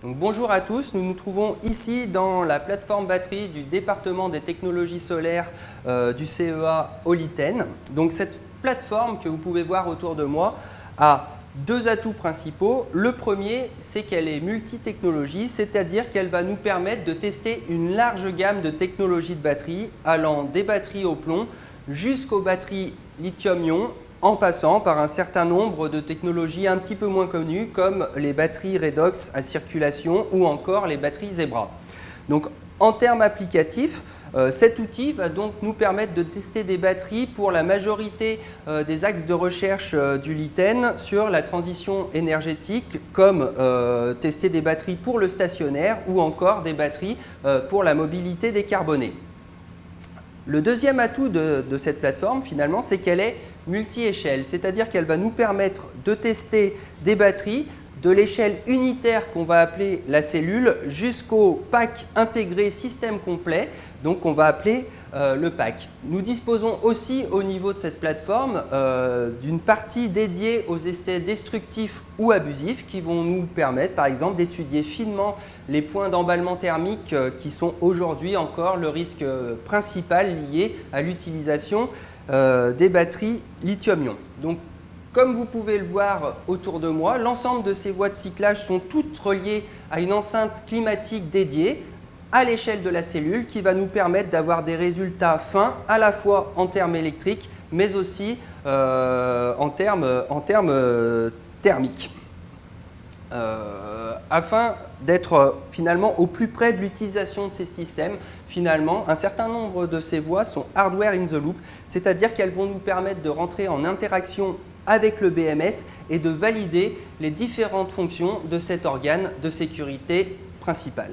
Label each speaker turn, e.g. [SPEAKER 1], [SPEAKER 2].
[SPEAKER 1] Donc, bonjour à tous, nous nous trouvons ici dans la plateforme batterie du département des technologies solaires du CEA Oliten. Donc cette plateforme que vous pouvez voir autour de moi a deux atouts principaux. Le premier, c'est qu'elle est multi-technologie, c'est-à-dire qu'elle va nous permettre de tester une large gamme de technologies de batterie, allant des batteries au plomb jusqu'aux batteries lithium-ion, en passant par un certain nombre de technologies un petit peu moins connues comme les batteries redox à circulation ou encore les batteries Zebra. Donc, en termes applicatifs, cet outil va donc nous permettre de tester des batteries pour la majorité des axes de recherche du LITEN sur la transition énergétique, comme tester des batteries pour le stationnaire ou encore des batteries pour la mobilité décarbonée. Le deuxième atout de cette plateforme, finalement, c'est qu'elle est multi-échelle, c'est-à-dire qu'elle va nous permettre de tester des batteries de l'échelle unitaire qu'on va appeler la cellule jusqu'au pack intégré système complet, donc qu'on va appeler le pack. Nous disposons aussi au niveau de cette plateforme d'une partie dédiée aux essais destructifs ou abusifs qui vont nous permettre par exemple d'étudier finement les points d'emballement thermique qui sont aujourd'hui encore le risque principal lié à l'utilisation des batteries lithium-ion. Donc, comme vous pouvez le voir autour de moi, l'ensemble de ces voies de cyclage sont toutes reliées à une enceinte climatique dédiée à l'échelle de la cellule qui va nous permettre d'avoir des résultats fins à la fois en termes électriques mais aussi en termes thermiques. Afin d'être finalement au plus près de l'utilisation de ces systèmes, finalement, un certain nombre de ces voies sont hardware in the loop, c'est-à-dire qu'elles vont nous permettre de rentrer en interaction avec le BMS et de valider les différentes fonctions de cet organe de sécurité principal.